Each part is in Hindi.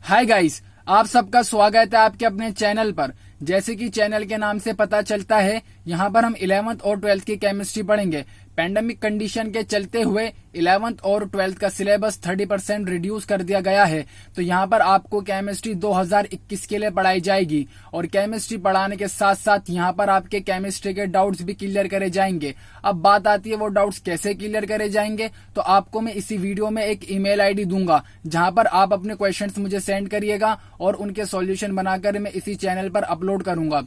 हाय गाइस, आप सबका स्वागत है आपके अपने चैनल पर। जैसे कि चैनल के नाम से पता चलता है, यहाँ पर हम 11th और 12th की केमिस्ट्री पढ़ेंगे। पैंडेमिक कंडीशन के चलते हुए 11th और 12th का सिलेबस 30% रिड्यूस कर दिया गया है। तो यहाँ पर आपको केमिस्ट्री 2021 के लिए पढ़ाई जाएगी और केमिस्ट्री पढ़ाने के साथ साथ यहाँ पर आपके केमिस्ट्री के डाउट्स भी क्लियर करे जाएंगे। अब बात आती है वो डाउट्स कैसे क्लियर करे जाएंगे, तो आपको मैं इसी वीडियो में एक ईमेल आईडी दूंगा जहां पर आप अपने क्वेश्चंस मुझे सेंड करिएगा और उनके सॉल्यूशन बनाकर मैं इसी चैनल पर अपलोड करूंगा।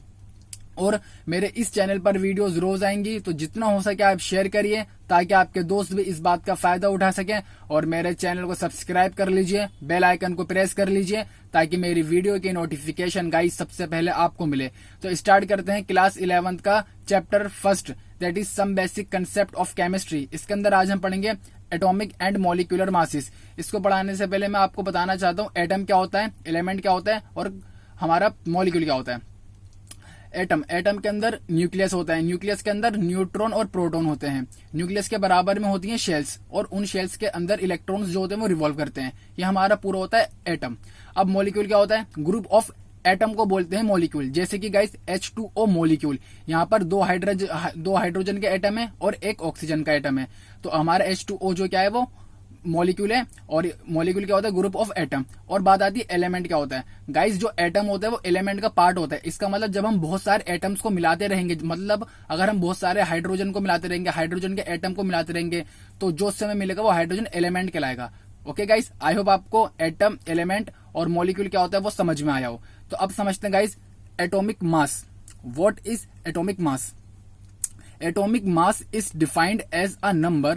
और मेरे इस चैनल पर वीडियोस रोज आएंगी, तो जितना हो सके आप शेयर करिए ताकि आपके दोस्त भी इस बात का फायदा उठा सकें। और मेरे चैनल को सब्सक्राइब कर लीजिए, बेल आइकन को प्रेस कर लीजिए ताकि मेरी वीडियो की नोटिफिकेशन गाइस सबसे पहले आपको मिले। तो स्टार्ट करते हैं क्लास 11th का chapter first, that is some basic concept of chemistry. इसके अंदर आज हम पढ़ेंगे एटॉमिक एंड मॉलिक्यूलर मासेस। इसको पढ़ाने से पहले मैं आपको बताना चाहता हूँ एटम क्या होता है, एलिमेंट क्या होता है और हमारा मॉलिक्यूल क्या होता है। एटम के अंदर न्यूक्लियस होता है, न्यूक्लियस के अंदर न्यूट्रॉन और प्रोटॉन होते हैं। न्यूक्लियस के बराबर में होती हैं शेल्स और उन शेल्स के अंदर इलेक्ट्रॉन्स जो होते हैं वो रिवॉल्व करते हैं। ये हमारा पूरा होता है एटम। अब मॉलिक्यूल क्या होता है, ग्रुप ऑफ एटम को बोलते हैं मॉलिक्यूल। जैसे कि गाइस H2O मॉलिक्यूल, यहाँ पर दो हाइड्रोजन के एटम है और एक ऑक्सीजन का एटम है। तो हमारा H2O जो क्या है वो मॉलिक्यूल है और मॉलिक्यूल क्या होता है, ग्रुप ऑफ एटम। और बात आती है एलिमेंट क्या होता है। गाइस जो एटम होता है वो एलिमेंट का पार्ट होता है। इसका मतलब जब हम बहुत सारे एटम्स को मिलाते रहेंगे, मतलब अगर हम बहुत सारे हाइड्रोजन को मिलाते रहेंगे, हाइड्रोजन के एटम को मिलाते रहेंगे, तो जो समय मिलेगा वो हाइड्रोजन एलिमेंट कहलाएगा। ओके गाइस, आई होप आपको एटम, एलिमेंट और मॉलिक्यूल क्या होता है वो समझ में आया हो। तो अब समझते हैं guys atomic mass. What is atomic mass? Atomic mass is defined as a number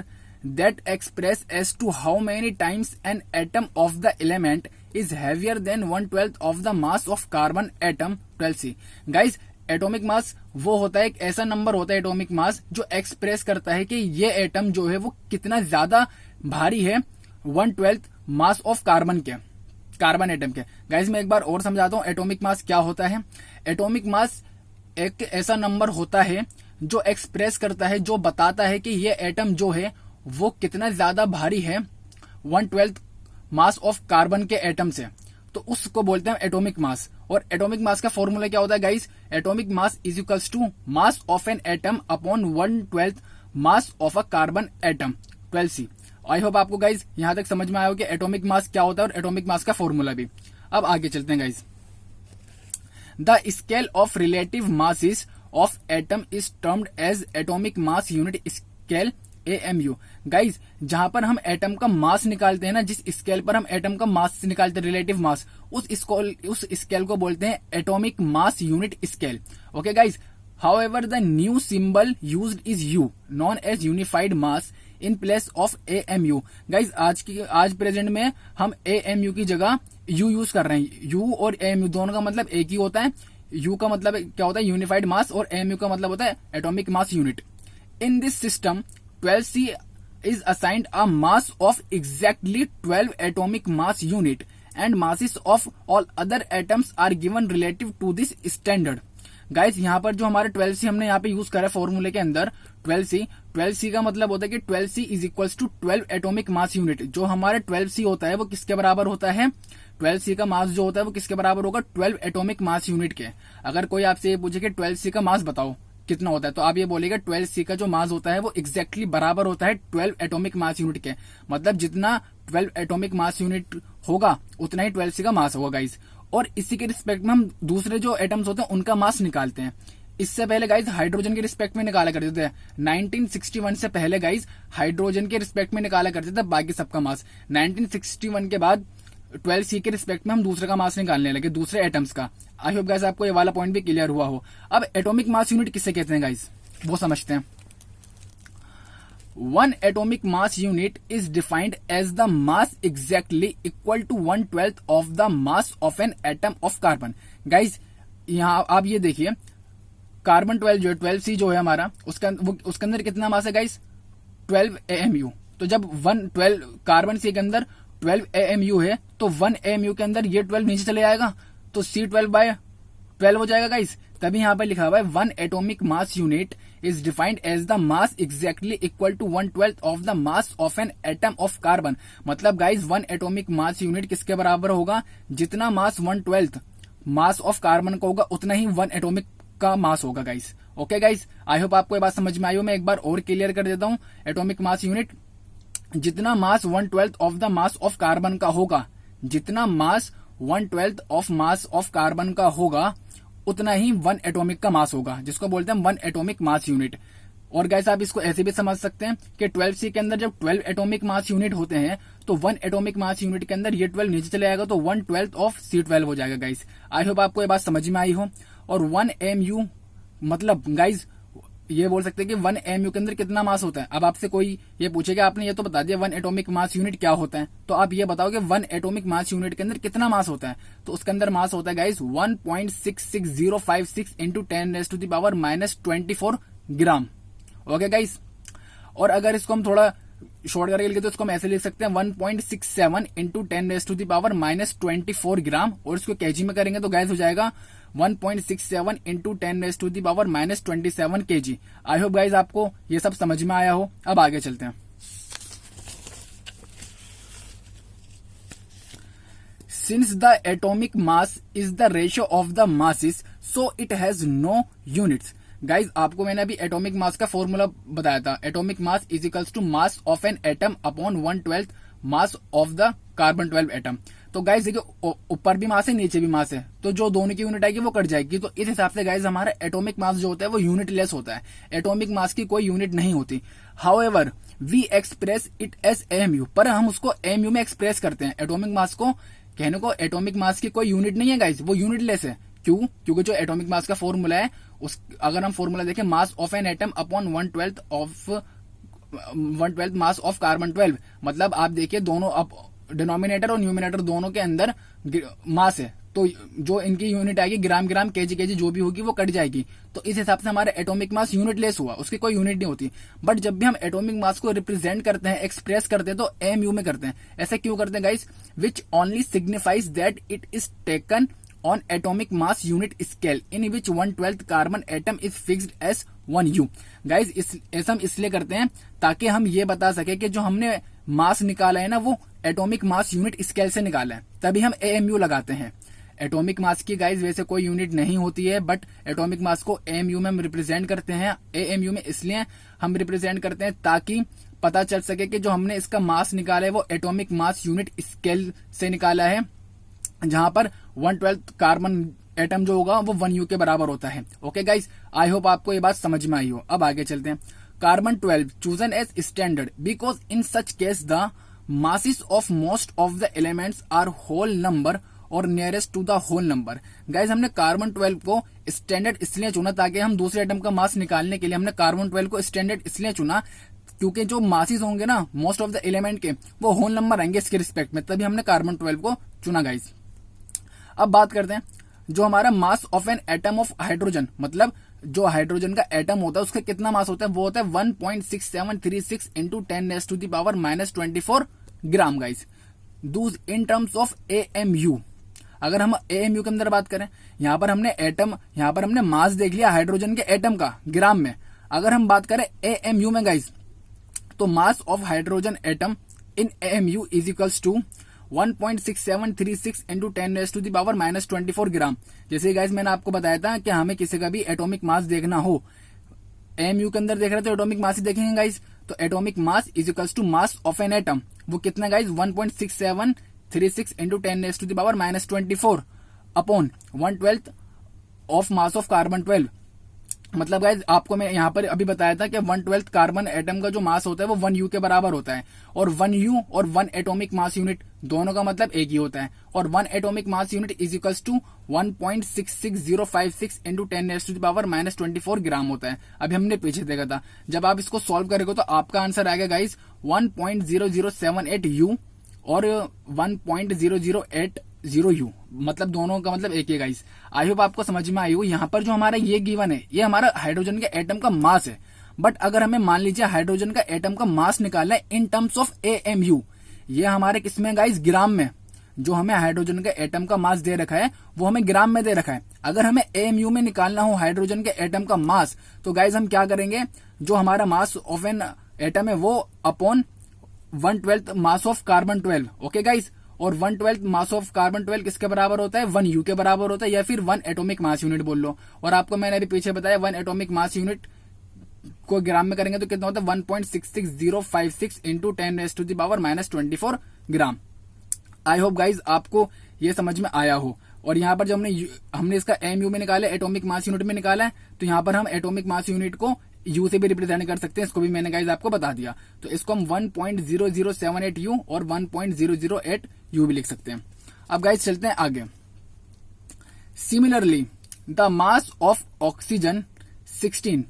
that express as to how many times an atom of the element is heavier than 1/12 of the mass of carbon atom 12C. Guys, atomic mass वो होता है, एक ऐसा नंबर होता है एटॉमिक मास जो एक्सप्रेस करता है कि ये एटम जो है वो कितना ज्यादा भारी है 1/12 मास ऑफ कार्बन एटम के। गाइज मैं एक बार और समझाता हूँ एटॉमिक मास क्या होता है। एटॉमिक मास एक ऐसा नंबर होता है जो एक्सप्रेस करता है, जो बताता है कि ये एटम जो है वो कितना ज्यादा भारी है 1/12 मास ऑफ कार्बन के एटम से। तो उसको बोलते हैं एटॉमिक मास। और एटॉमिक मास का फॉर्मूला क्या होता है guys? Atomic mass is equals to mass of an atom upon 1/12 mass of a carbon atom 12C। I hope आपको गाइस यहां तक समझ में आया हो कि एटॉमिक मास क्या होता है और एटॉमिक मास का फॉर्मूला भी। अब आगे चलते हैं guys. The scale of relative masses of atom is termed as atomic mass unit scale AMU। Guys जहां पर हम एटम का मास निकालते हैं ना, जिस स्केल पर हम एटम का मास निकालते हैं, रिलेटिव मास, उस स्केल को बोलते हैं atomic mass unit scale. Okay guys, however the new symbol used is U, known as unified mass in place of AMU। Guys आज प्रेजेंट में हम AMU की जगह U यूज कर रहे हैं। U और AMU दोनों का मतलब एक ही होता है। U का मतलब क्या होता है, यूनिफाइड मास, और AMU का मतलब होता है atomic mass unit. In this system 12C is assigned a mass of exactly 12 atomic mass unit and masses of all other atoms are given relative to this standard. Guys यहाँ पर जो हमारे 12C हमने यहाँ पे यूज करा फॉर्मूले के अंदर 12C का मतलब होता है कि 12C is equals to 12 atomic mass unit. जो हमारे 12C होता है वो किसके बराबर होता है? 12C का मास जो होता है वो किसके बराबर होगा? 12 एटॉमिक मास यूनिट के। अगर कोई आपसे ये पूछे कि 12C का मास बताओ कितना होता है, तो आप ये बोलेगा 12C का जो मास होता है वो एग्जैक्टली बराबर होता है 12 एटॉमिक मास यूनिट के। मतलब जितना 12 एटॉमिक मास यूनिट होगा उतना ही 12C का मास होगा गाइस। और इसी के रिस्पेक्ट में हम दूसरे जो एटम्स होते हैं उनका मास निकालते हैं। इससे पहले गाइज हाइड्रोजन के रिस्पेक्ट में निकाला करते थे। 1961 से पहले गाइज हाइड्रोजन के रिस्पेक्ट में निकाला करते थे बाकी सबका मास। 1961 के बाद 12C के रिस्पेक्ट में हम दूसरे का मास निकालने लगे, दूसरे एटम्स का। आई होप गाइस आपको ये वाला पॉइंट भी क्लियर हुआ हो। अब एटॉमिक मास यूनिट किसे कहते हैं गाइस, वो समझते हैं। One atomic mass unit is defined as the mass exactly equal to 1/12 of the mass of an atom of carbon। Guys यहाँ आप ये देखिए, कार्बन 12C जो है हमारा, उसके अंदर कितना मास है गाइज? 12 AMU। तो जब 12 कार्बन C के अंदर 12 AMU है तो 1 AMU के अंदर ये 12 नीचे चले जाएगा तो C12/12 हो जाएगा गाइज। तभी यहाँ पर लिखा हुआ है 1 atomic mass unit is defined as the mass exactly equal to 1/12 of the mass of an atom of carbon. मतलब गाइज 1 एटॉमिक मास यूनिट किसके बराबर होगा, जितना मास 1/12 मास ऑफ कार्बन का होगा उतना ही 1 एटॉमिक का मास होगा गाइज। ओके गाइज, आई होप आपको ये बात समझ में आई हो। मैं एक बार और क्लियर कर देता हूं। एटॉमिक मास यूनिट, जितना मास 1/12 of the mass of carbon का होगा, जितना मास 1/12 ऑफ मास ऑफ कार्बन का होगा उतना ही 1 एटॉमिक का मास होगा, जिसको बोलते हैं 1 एटॉमिक मास यूनिट। और गाइस आप इसको ऐसे भी समझ सकते हैं कि 12C के अंदर जब 12 एटॉमिक मास यूनिट होते हैं तो 1 एटॉमिक मास यूनिट के अंदर ये 12 नीचे चले जाएगा तो 1/12 ऑफ C12 हो जाएगा गाइस। आई होप आपको ये बात समझ में आई हो। और 1 MU मतलब गाइस ये बोल सकते हैं कि 1 MU के अंदर कितना मास होता है। अब आपसे कोई ये पूछेगा, आपने ये तो बता दिया 1 एटॉमिक मास यूनिट क्या होता है, तो आप ये बताओ कि 1 एटॉमिक मास यूनिट के अंदर कितना मास होता है। तो उसके अंदर मास होता है गाइस 1.66056 इंटू 10⁻⁻24 ग्राम। ओके गाइस, और अगर इसको हम थोड़ा शॉर्ट करके लिखे तो इसको हम ऐसे लिख सकते हैं 1.67 इंटू 10⁻⁻24 ग्राम। और इसको केजी में करेंगे तो गाइस हो जाएगा 1.67 into 10⁻⁻27 kg। I hope guys आपको ये सब समझ में आया हो। अब आगे चलते हैं। Since the atomic mass is the ratio of the masses so it has no units. Guys आपको मैंने अभी एटॉमिक मास का फॉर्मूला बताया था। Atomic mass is equals to mass of an atom upon 1/12 mass of the carbon 12 atom. तो गाइज देखिए ऊपर भी मास है नीचे भी मास है, तो जो दोनों की यूनिट आएगी वो कट जाएगी। तो इस हिसाब से गाइज हमारा एटॉमिक मास जो होता है वो यूनिट लेस होता है। एटॉमिक मास की कोई यूनिट नहीं होती। However we express it as AMU, पर हम उसको AMU में एक्सप्रेस करते हैं। एटॉमिक मास को कहने को एटॉमिक मास की कोई यूनिट नहीं है गाइज, वो यूनिट लेस है। क्यों? क्योंकि जो एटॉमिक मास का फॉर्मूला है उस अगर हम फॉर्मूला देखें मास of an atom upon 1/12 mass of carbon 12, मतलब आप देखिए दोनों अब डिनोमिनेटर और न्यूमिनेटर दोनों के अंदर मास है, तो जो इनकी यूनिट आएगी ग्राम ग्राम केजी जो भी होगी वो कट जाएगी। तो इस हिसाब से हमारा एटॉमिक मास यूनिट लेस हुआ, उसकी कोई यूनिट नहीं होती। बट जब भी हम एटॉमिक मास को रिप्रेजेंट करते हैं, एक्सप्रेस करते हैं, तो AMU में करते हैं। ऐसा क्यों करते हैं guys? Which only signifies that it is taken on atomic mass unit scale in which 1/12 carbon atom is fixed as 1U। Guys ऐसा हम इसलिए करते हैं ताकि हम ये बता सके कि जो हमने मास निकाला है ना वो एटॉमिक मास यूनिट स्केल से निकाला है, तभी हम AMU लगाते हैं। एटॉमिक मास की गाइज वैसे कोई यूनिट नहीं होती है, बट एटॉमिक मास को AMU में हम रिप्रेजेंट करते हैं। AMU में इसलिए हम रिप्रेजेंट करते हैं ताकि पता चल सके कि जो हमने इसका मास निकाला है वो एटॉमिक मास यूनिट स्केल से निकाला है, जहां पर 1/12 कार्बन एटम जो होगा वो 1U के बराबर होता है। ओके गाइज, आई होप आपको ये बात समझ में आई हो। अब आगे चलते हैं। Carbon 12 chosen as standard because in such case the masses of most of the elements are whole number और nearest to the whole number. Guys हमने कार्बन 12 को स्टैंडर्ड इसलिए चुना ताकि हम दूसरे एटम का मास निकालने के लिए हमने कार्बन 12 को स्टैंडर्ड इसलिए चुना क्योंकि जो मासेस होंगे ना मोस्ट ऑफ द एलिमेंट के वो होल नंबर आएंगे इसके रिस्पेक्ट में, तभी हमने कार्बन 12 को चुना गाइज। अब बात करते हैं जो हमारा मास of an atom of hydrogen, मतलब जो हाइड्रोजन का एटम होता है उसका कितना मास होता है, वो होता है 1.6736 इंटू 10⁻⁻24 ग्राम गाइज। दूस इन टर्म्स ऑफ AMU। अगर हम AMU के अंदर बात करें, यहां पर हमने मास देख लिया हाइड्रोजन के एटम का ग्राम में। अगर हम बात करें AMU में गाइज, तो mass of hydrogen atom in AMU is equals to 1.6736 into 10⁻⁻24 gram. जैसे गाइज मैंने आपको बताया था कि हमें किसी का भी एटॉमिक मास देखना हो, AMU के अंदर देख रहे तो एटॉमिक मास ही देखेंगे गाइज। तो atomic mass is equals to mass of an atom, वो कितना guys 1.6736 into 10⁻⁻24 upon 1/12 of mass of carbon 12। मतलब गाइज आपको मैं यहाँ पर अभी बताया था कि 1/12 कार्बन एटम का जो मास होता है वो 1U के बराबर होता है, और 1U और 1 एटॉमिक मास यूनिट दोनों का मतलब एक ही होता है। और 1 atomic mass unit is equals to 1.66056 into 10⁻⁻24 gram होता है। अभी हमने पीछे देखा था। जब आप इसको सॉल्व करेंगे तो आपका आंसर आएगा गाइज 1.0078U और 1.0080U, मतलब दोनों का मतलब एक ही गाइस। आई होप आपको समझ में आई हो। यहाँ पर जो हमारा ये गिवन है ये हमारा हाइड्रोजन के एटम का मास है, बट अगर हमें मान लीजिए हाइड्रोजन का एटम का मास निकालना है इन टर्म्स ऑफ AMU, ये हमारे किसमें गाइस ग्राम में, जो हमें हाइड्रोजन के एटम का मास दे रखा है वो हमें ग्राम में दे रखा है। अगर हमें एएमयू में निकालना हो हाइड्रोजन के एटम का मास, तो गाइज हम क्या करेंगे, जो हमारा मास ऑफ एन एटम है वो upon 1/12 mass of carbon 12। Okay guys, और 1/12 मास ऑफ कार्बन 12 किसके बराबर होता है, 1 यू के बराबर होता है, या फिर 1 एटॉमिक मास यूनिट बोल लो। और आपको मैंने अभी पीछे बताया 1 एटॉमिक मास यूनिट को ग्राम में करेंगे तो कितना होता है 1.66056 into 10⁻⁻24 gram. I hope guys आपको ये समझ में आया हो। और यहाँ पर जब हमने इसका एमयू में निकाला, एटॉमिक मास यूनिट में निकाला है, तो यहाँ पर हम एटॉमिक मास यूनिट को यू से भी रिप्रेजेंट कर सकते हैं, इसको भी मैंने गाइज आपको बता दिया। तो इसको हम 1.0078 यू और 1.008 यू भी लिख सकते हैं। अब गाइज चलते हैं आगे। Similarly the mass of oxygen 16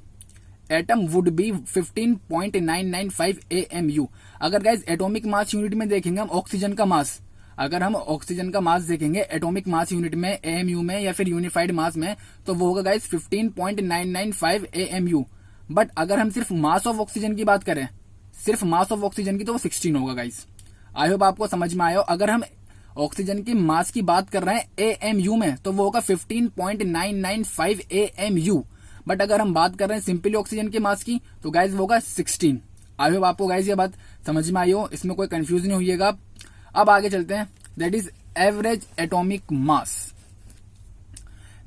atom would be 15.995 AMU। अगर गाइज एटॉमिक मास यूनिट में देखेंगे हम ऑक्सीजन का मास, अगर हम ऑक्सीजन का मास देखेंगे एटॉमिक मास यूनिट में, AMU में या फिर यूनिफाइड मास में, तो वो होगा गाइज 15.995 AMU। बट अगर हम सिर्फ मास ऑफ ऑक्सीजन की बात करें, सिर्फ मास ऑफ ऑक्सीजन की, तो वो 16 होगा गाइज। आई होप आपको समझ में आया हो। अगर हम ऑक्सीजन की मास की बात कर रहे हैं AMU में, तो वो होगा 15.995 AMU। बट अगर हम बात कर रहे हैं सिंपली ऑक्सीजन के मास की, तो गाइज वो होगा 16। आई होप आपको गाइज ये बात समझ में आई हो, इसमें कोई कंफ्यूजन नहीं होइएगा। अब आगे चलते हैं, that is average atomic mass.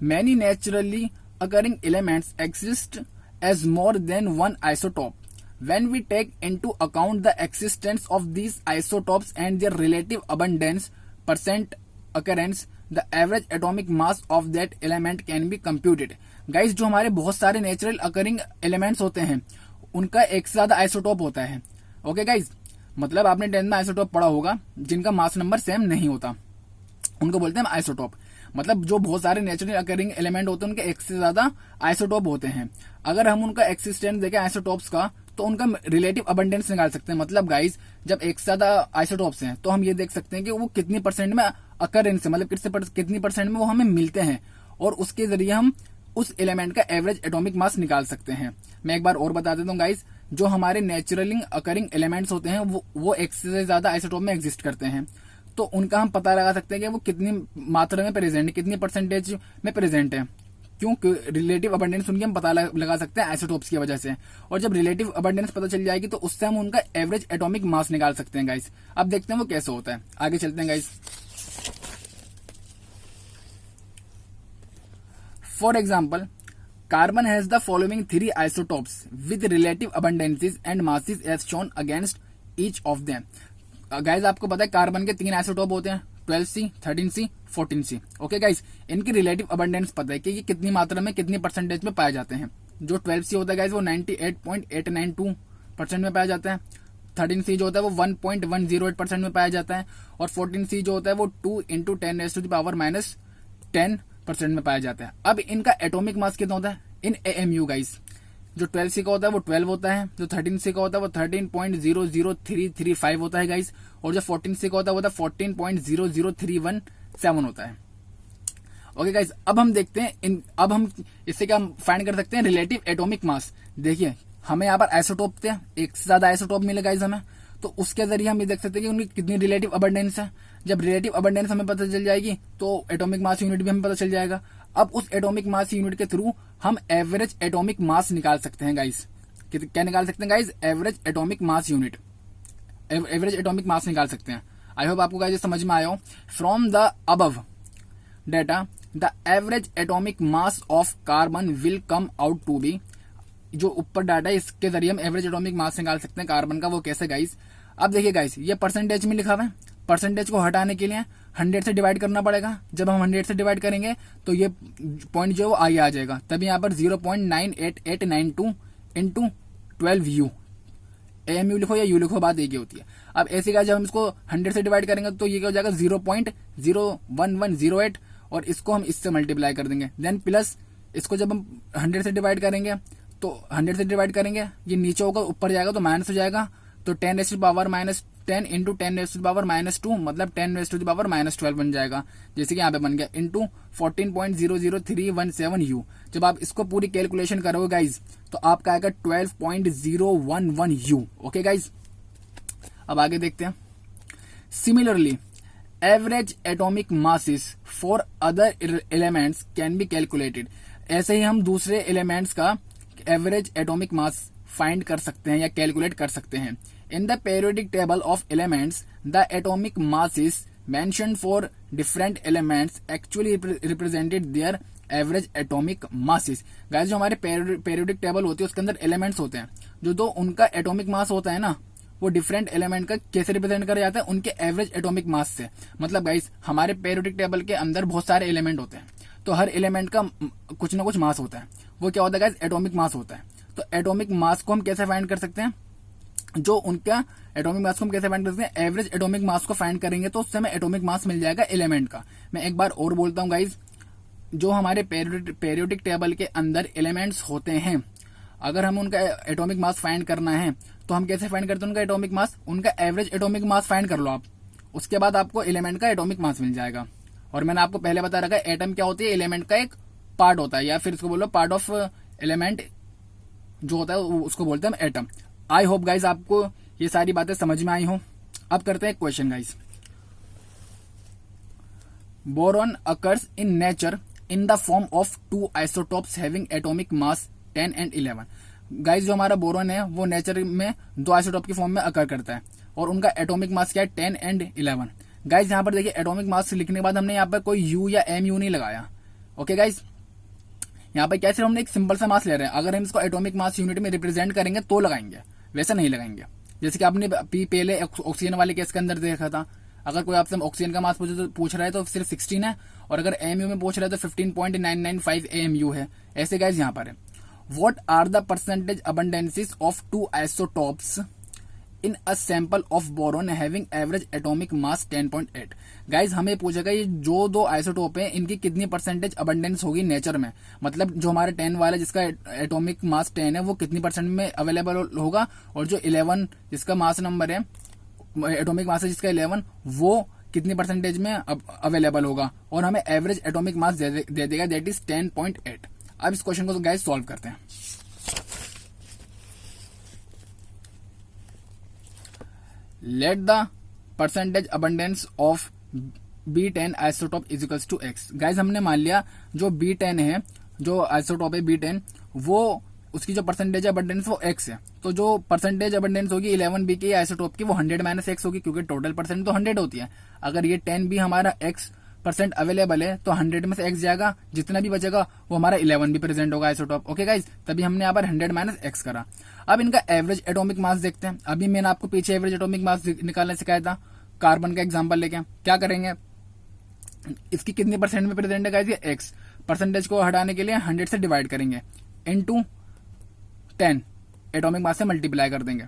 Many naturally occurring elements exist as more than one isotope. When we take into account the existence of these isotopes and their relative abundance percent occurrence, the average atomic mass of that element can be computed। Guys जो हमारे बहुत सारे नेचुरल अकरिंग एलिमेंट्स होते हैं उनका एक से ज्यादा आइसोटोप होता है। ओके गाइस, मतलब आपने 10th में आइसोटोप पढ़ा होगा जिनका मास नंबर सेम नहीं होता, उनको बोलते हैं आइसोटोप। मतलब जो बहुत सारे नेचुरल अकरिंग एलिमेंट होते हैं उनके एक से ज्यादा आइसोटोप होते हैं। अगर हम उनका एक्सिस्टेंस देखें आइसोटोप्स का, तो उनका रिलेटिव अबंडेंस निकाल सकते हैं। मतलब गाइस जब एक से ज्यादा आइसोटोप्स हैं तो हम ये देख सकते हैं कि वो कितनी परसेंट में अकरेंस है, मतलब कितनी परसेंट में वो हमें मिलते हैं, और उसके जरिए हम उस एलिमेंट का एवरेज एटॉमिक मास निकाल सकते हैं। मैं एक बार और बता देता हूँ गाइस, जो हमारे नेचुरली अकरिंग एलिमेंट्स होते हैं वो एक से ज्यादा आइसोटोप में एग्जिस्ट करते हैं, तो उनका हम पता लगा सकते हैं कि वो कितनी मात्रा में प्रेजेंट है, कितनी परसेंटेज में प्रेजेंट है। क्योंकि रिलेटिव अबंडेंस उनकी हम पता लगा सकते हैं आइसोटोप्स की वजह से। और जब रिलेटिव अबंडेंस पता चल जाएगी तो उससे हम उनका एवरेज एटॉमिक मास निकाल सकते हैं गाइस। अब देखते हैं वो कैसे होता है, आगे चलते हैं guys. For example, carbon has the following 3 isotopes with relative abundances and masses as shown against each of them. Guys आपको पता है कार्बन के 3 आइसोटोप होते हैं, 12C, 13C, 14C। Okay guys, इनकी रिलेटिव अबंडेंस पता है कि ये कितनी मात्रा में कितनी परसेंटेज में पाए जाते हैं। जो 12C होता है गाइस वो 98.892% में पाया जाता है। 13C जो होता है वो 1.108% में पाया जाता है, और 14C जो होता है वो 2 × 10⁻⁻10% में पाया जाता है। अब इनका एटॉमिक मास कितना होता है इन AMU गाइस। जो 12C का होता है वो 12 होता है, जो 13C का होता है वो 13.00335 होता है गाइस, और जो 14C का होता है वो 14.00317 होता है। ओके गाइस, अब हम देखते हैं अब हम इससे क्या फाइंड कर सकते हैं रिलेटिव एटॉमिक मास। देखिए हमें यहाँ पर आइसोटोप थे, एक से ज्यादा आइसोटोप मिले गाइस हमें, तो उसके जरिए हम ये देख सकते हैं कि उनकी कितनी रिलेटिव अबंडेंस है। जब रिलेटिव अबंडेंस हमें पता चल जाएगी तो एटॉमिक मास यूनिट भी हमें पता चल जाएगा। अब उस एटॉमिक मास यूनिट के थ्रू हम एवरेज एटॉमिक मास निकाल सकते हैं गाइस। क्या निकाल सकते हैं guys? Average atomic mass unit, average atomic मास निकाल सकते हैं। आई होप आपको गाइस समझ में आया हो। From the above data the average atomic mass of carbon will come out to be. जो ऊपर डाटा है इसके जरिए हम एवरेज एटॉमिक मास निकाल सकते हैं कार्बन का। वो कैसे गाइस? अब देखिए गाइस, ये परसेंटेज में लिखा हुआ है, परसेंटेज को हटाने के लिए 100 से डिवाइड करना पड़ेगा। जब हम 100 से डिवाइड करेंगे तो ये पॉइंट जो है वो आगे आ जाएगा, तभी यहाँ पर 0.98892 इंटू 12U। AMU लिखो या यू लिखो, बात एक ही होती है। अब ऐसे का जब हम इसको 100 से डिवाइड करेंगे तो ये क्या हो जाएगा 0.01108, और इसको हम इससे मल्टीप्लाई कर देंगे। देन प्लस इसको जब हम 100 से डिवाइड करेंगे तो 100 से डिवाइड करेंगे, ये नीचे होगा ऊपर जाएगा तो माइनस हो जाएगा, तो 10⁻⁻10 इंटू 10⁻⁻2 मतलब 10⁻⁻12 बन जाएगा, जैसे कि यहाँ पे बन गया, इंटू 14.00317U। जब आप इसको पूरी कैलकुलेशन करोगे गाइज तो आपका आएगा 12.011U। ओके गाइज, अब आगे देखते हैं। Similarly average atomic masses for other elements can be calculated. ऐसे ही हम दूसरे एलिमेंट्स का एवरेज एटॉमिक मास फाइंड कर सकते हैं या कैलकुलेट कर सकते हैं। In the periodic table of elements the atomic masses mentioned for different elements actually represented there average atomic masses. Guys जो हमारे पेरियोडिक टेबल होती है उसके अंदर एलिमेंट्स होते हैं, जो दो उनका एटॉमिक मास होता है ना, वो डिफरेंट एलिमेंट का कैसे रिप्रेजेंट करा जाता है, उनके एवरेज एटॉमिक मास से। मतलब गाइस हमारे पेरियोडिक टेबल के अंदर बहुत सारे एलिमेंट होते हैं, तो हर एलिमेंट का कुछ ना कुछ मास होता है। वो क्या होता है गाइस, एटॉमिक मास होता है। तो एटॉमिक मास को हम कैसे फाइंड कर सकते हैं, जो उनका एटॉमिक मास को हम कैसे फाइंड कर सकते हैं, एवरेज एटॉमिक मास को फाइंड करेंगे तो उससे हमें एटॉमिक मास मिल जाएगा एलिमेंट का। मैं एक बार और बोलता हूँ गाइस, जो हमारे पेरियोडिक टेबल के अंदर एलिमेंट्स होते हैं, अगर हम उनका एटॉमिक मास फाइंड करना है तो हम कैसे फाइंड करते हैं उनका एटॉमिक मास, उनका एवरेज एटॉमिक मास फाइंड कर लो आप, उसके बाद आपको एलिमेंट का एटॉमिक मास मिल जाएगा। और मैंने आपको पहले बता रखा है एटम क्या होती है, एलिमेंट का एक पार्ट होता है, या फिर इसको बोलो पार्ट ऑफ एलिमेंट जो होता है उसको बोलते हैं एटम। आई होप गाइज आपको ये सारी बातें समझ में आई हो। अब करते हैं question guys. Boron occurs in nature in the form of two isotopes having atomic mass 10 and 11। Guys जो हमारा बोरॉन है वो नेचर में दो आइसोटोप की फॉर्म में अकर करता है और उनका एटॉमिक मास क्या है, 10 and 11। गाइज यहाँ पर देखिए एटॉमिक मास लिखने के बाद हमने यहाँ पर कोई यू या एम यू नहीं लगाया। ओके गाइज, यहाँ पर क्या सिर्फ हमने एक सिंपल सा मास ले रहे हैं। अगर हम इसको एटॉमिक मास यूनिट में रिप्रेजेंट करेंगे तो लगाएंगे, वैसे नहीं लगाएंगे। जैसे कि आपने पहले ऑक्सीजन वाले केस के अंदर देखा था, अगर कोई आपसे ऑक्सीजन का मास पूछ रहा है तो सिर्फ 16 है, और अगर एएमयू में पूछ रहा है तो 15.995 एएमयू है। ऐसे गाइज यहाँ पर है, what are the percentage abundances of two isotopes in a sample of boron having average atomic mass 10.8। Guys हमें पूछेगा ये जो दो आइसोटोप हैं इनकी कितनी परसेंटेज अबंडेंस होगी नेचर में, मतलब जो हमारे 10 वाला जिसका एटॉमिक मास 10 है वो कितनी परसेंट में अवेलेबल होगा, और जो 11 जिसका मास नंबर है एटॉमिक मास है जिसका 11 वो कितनी परसेंटेज में अवेलेबल होगा, और हमें एवरेज एटॉमिक मास दे देगा, दैट इज 10.8। अब इस क्वेश्चन को गाइस सॉल्व करते हैं। Let the percentage abundance of B10 isotope is equals to x। Guys हमने मान लिया जो B10 है, जो आइसोटोप है B10, वो उसकी जो परसेंटेज अबंडेंस वो x है। तो जो परसेंटेज अबंडेंस होगी 11B की आइसोटोप की वो 100 माइनस x होगी, क्योंकि टोटल परसेंट तो 100 होती है। अगर ये 10 भी हमारा x परसेंट अवेलेबल है तो 100 में से x जाएगा, जितना भी बचेगा वो हमारा 11 भी प्रेजेंट होगा आइसोटोप। ओके गाइज, तभी हमने यहाँ पर 100 माइनस x करा। अब इनका एवरेज एटॉमिक मास देखते हैं। अभी मैंने आपको पीछे एवरेज एटॉमिक मास निकालने सिखाया था, कार्बन का एग्जाम्पल लेके क्या करेंगे, इसकी कितनी परसेंट में प्रेजेंट है गाइज, ये x परसेंटेज को हटाने के लिए 100 से डिवाइड करेंगे, इंटू 10 एटॉमिक मास से मल्टीप्लाई कर देंगे,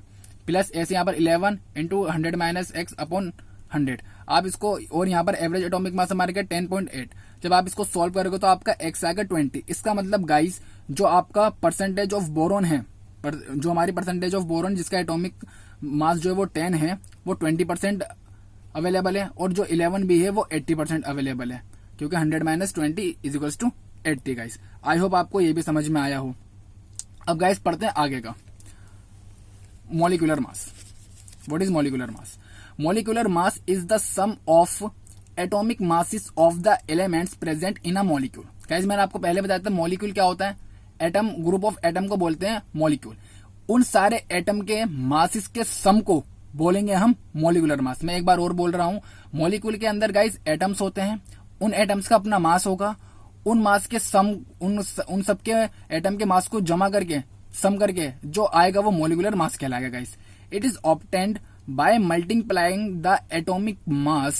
प्लस ऐसे यहाँ पर 11 इंटू 100 माइनस x अपॉन 100। आप इसको, और यहाँ पर एवरेज एटॉमिक मास हमारे क्या 10.8। जब आप इसको सॉल्व करोगे तो आपका x आएगा 20। इसका मतलब गाइस जो आपका परसेंटेज ऑफ बोरॉन है, जो हमारी परसेंटेज ऑफ बोरॉन जिसका एटॉमिक मास जो है वो 10 है, वो 20% अवेलेबल है, और जो 11 भी है वो 80% अवेलेबल है, क्योंकि 100 minus 20 is equals to 80। Guys I hope आपको ये भी समझ में आया हो। अब गाइस पढ़ते हैं आगे का, molecular mass. What is molecular mass? Molecular mass is the sum of atomic masses of the elements present in a molecule। Guys मैंने आपको पहले बताया था मॉलिक्यूल क्या होता है, एटम, ग्रुप ऑफ एटम को बोलते हैं मॉलिक्यूल। उन सारे एटम के मासेस के सम को बोलेंगे हम मॉलिक्यूलर मास। मैं एक बार और बोल रहा हूं, मॉलिक्यूल के अंदर गाइस एटम्स होते हैं, उन एटम्स का अपना मास होगा, उन मास के सम, उन सबके एटम के मास को जमा करके सम करके जो आएगा वो मॉलिक्यूलर मास कहलाएगा। Guys it is obtained by multiplying the atomic mass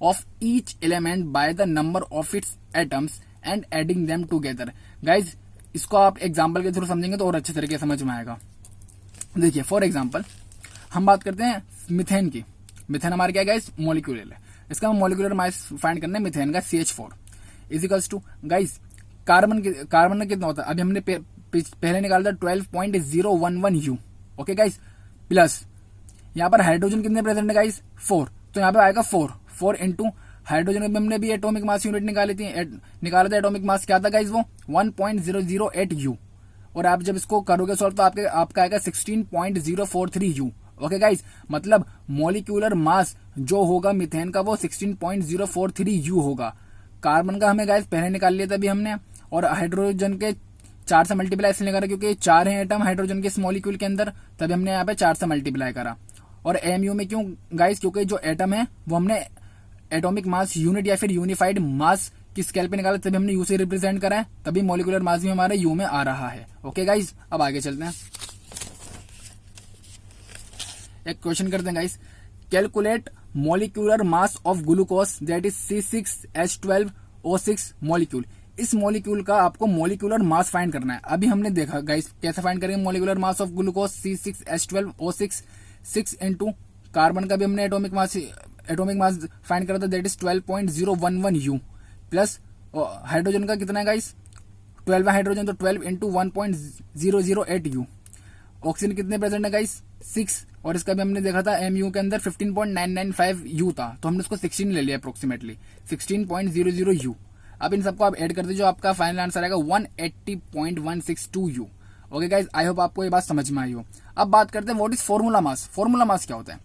of each element by the number of its atoms and adding them together। guys इसको आप एग्जाम्पल के थ्रू समझेंगे तो और अच्छे तरीके से समझ में आएगा। देखिए फॉर एग्जाम्पल हम बात करते हैं मिथेन की। मिथेन हमारे क्या गाइस मॉलिक्यूलर है, इसका हम मॉलिक्यूलर मास फाइंड करना है मिथेन का CH4 is equals to guys carbon में कितना होता है, अभी हमने पहले निकाला था 12.011 U। ओके गाइस, प्लस यहाँ पर हाइड्रोजन कितने प्रेजेंट है गाइस 4, तो यहाँ पे आएगा 4 इंटू हाइड्रोजन में हमने भी एटॉमिक मास यूनिट निकाला था एटॉमिक मास क्या था गाइस वो 1.008 U। और आप जब इसको करोगे सॉल्व तो आपका आएगा 16.043 U। ओके गाइस, मतलब मॉलिक्यूलर मास जो होगा मीथेन का वो 16.043 U होगा। कार्बन का हमें गाइस पहले निकाल लिया था अभी हमने, और हाइड्रोजन के 4 से मल्टीप्लाई इसलिए करा क्योंकि 4 है एटम हाइड्रोजन के इस मॉलिक्यूल के अंदर, तभी हमने यहाँ पे 4 से मल्टीप्लाई करा। और एमयू में क्यों गाइस, क्योंकि जो एटम है वो हमने एटॉमिक मास यूनिट या फिर यूनिफाइड मास की स्केल पे निकाला, तभी हमने यू से रिप्रेजेंट करा है, तभी मॉलिक्यूलर मास भी हमारे यू में आ रहा है। ओके गाइस, अब आगे चलते हैं, एक क्वेश्चन करते हैं guys. Calculate molecular mass of glucose that is C6H12O6 molecule. इस मॉलिक्यूल का आपको मॉलिक्यूलर मास फाइंड करना है। अभी हमने देखा गाइस कैसे फाइंड करेंगे molecular mass of glucose C6H12O6, 6 into carbon का भी हमने एटॉमिक मास फाइंड करा था that is 12.011 U, plus hydrogen का कितना है गाइस 12 है हाइड्रोजन, तो 12 इंटू 1.008 U। ऑक्सीजन कितने प्रेजेंट है गाइस 6, और इसका भी हमने देखा था एमयू के अंदर 15.995 U था, तो हमने उसको 16 ले लिया अप्रोक्सीमेटली 16.00 U। अब इन सबको आप ऐड कर दीजिए, आपका फाइनल आंसर आएगा 180.162 U। Okay guys, I hope आपको ये बात समझ में आई हो। अब बात करते हैं what is formula mass. Formula mass क्या होता है?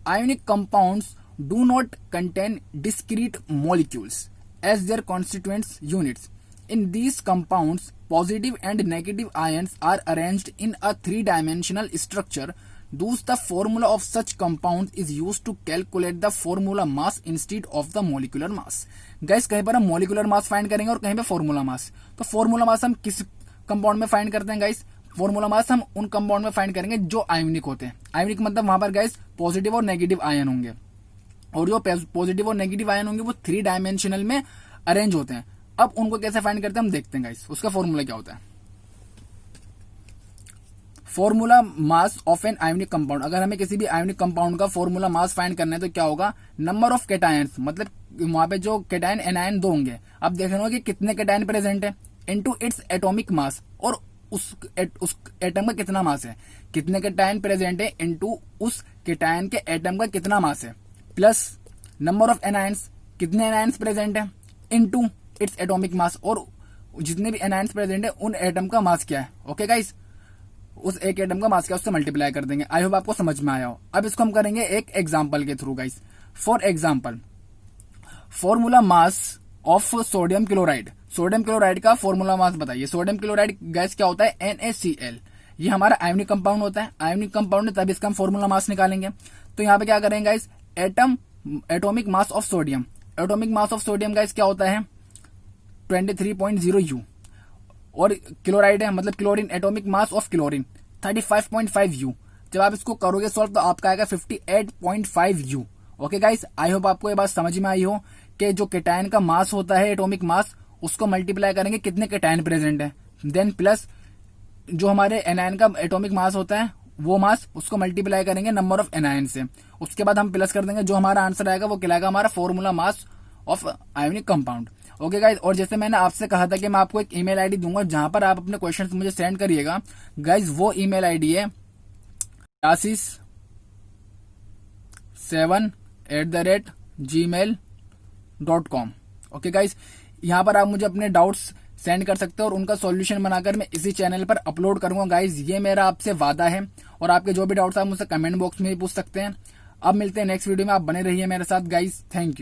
Ionic compounds do not contain discrete molecules as their constituents units. In these compounds, positive and negative ions are arranged in a three-dimensional structure. Thus, the formula of such compounds is used to calculate the formula mass instead of the molecular mass. Guys, कहीं पर हम molecular mass find करेंगे और कहीं पे formula mass। तो formula mass हम किस compound में find करते हैं guys? formula mass हम उन compound में find करेंगे जो ionic होते हैं। ionic मतलब वहां पर guys positive और negative ion होंगे, और जो positive और negative ion होंगे वो 3 dimensional में arrange होते हैं। अब उनको कैसे फाइंड करते हैं हम देखते हैं गाइस। उसका फॉर्मूला क्या होता है? Formula mass of an ionic compound. अगर हमें किसी भी आयोनिक कंपाउंड का फॉर्मूला मास फाइंड करना है तो क्या होगा? नंबर ऑफ कैटायंस, मतलब वहां पे जो कैटायन एनायन 2 होंगे। अब देख रहे हो कि कितने कैटायन प्रेजेंट है इनटू इट्स एटॉमिक मास, और उस एटम का कितना मास है, कितने कैटायन प्रेजेंट है इनटू उस कैटायन के एटम का कितना मास है, प्लस नंबर ऑफ एनायंस, कितने एनायंस प्रेजेंट है इनटू इट्स एटॉमिक मास, और जितने भी एनायंस प्रेजेंट है उन एटम का मास क्या है। ओके गाइस, उस एक एटम का मास क्या उससे मल्टीप्लाई कर देंगे। आई होप आपको समझ में आया हो। अब इसको हम करेंगे एक एग्जांपल के through guys. For example, formula mass of sodium chloride. Sodium chloride का फॉर्मूला मास बताइए। सोडियम क्लोराइड गैस क्या होता है? NaCl। ये हमारा आयोनिक कंपाउंड होता है। आयोनिक कंपाउंड है, तब इसका हम फॉर्मूला मास निकालेंगे। तो यहाँ पे क्या करेंगे guys? Atomic mass of sodium. Atomic mass of sodium guys क्या होता है? 23.0 U। और क्लोराइड है मतलब chlorine, atomic mass of chlorine 35.5 U। जब आप इसको करोगे सॉल्व तो आपका आएगा 58.5 U। Okay guys, I hope आपको ये बात समझ में आई हो कि जो कैटायन का मास होता है एटॉमिक मास, उसको मल्टीप्लाई करेंगे कितने कैटायन प्रेजेंट है, देन प्लस जो हमारे एनायन का एटॉमिक मास होता है वो मास, उसको मल्टीप्लाई करेंगे नंबर ऑफ एनायन से। उसके बाद हम प्लस कर देंगे, जो हमारा आंसर आएगा वो कहलाएगा हमारा formula mass of ionic compound. Okay guys, और जैसे मैंने आपसे कहा था कि मैं आपको एक ईमेल आईडी दूंगा जहां पर आप अपने क्वेश्चंस मुझे सेंड करिएगा गाइज। वो ईमेल आईडी है yasis7@gmail.com। ओके गाइज, यहाँ पर आप मुझे अपने डाउट्स सेंड कर सकते हो और उनका सॉल्यूशन बनाकर मैं इसी चैनल पर अपलोड करूंगा गाइज। ये मेरा आपसे वादा है, और आपके जो भी डाउट्स आप मुझसे कमेंट बॉक्स में भी पूछ सकते हैं। अब मिलते हैं नेक्स्ट वीडियो में, आप बने रहिए मेरे साथ गाइज। Thank you.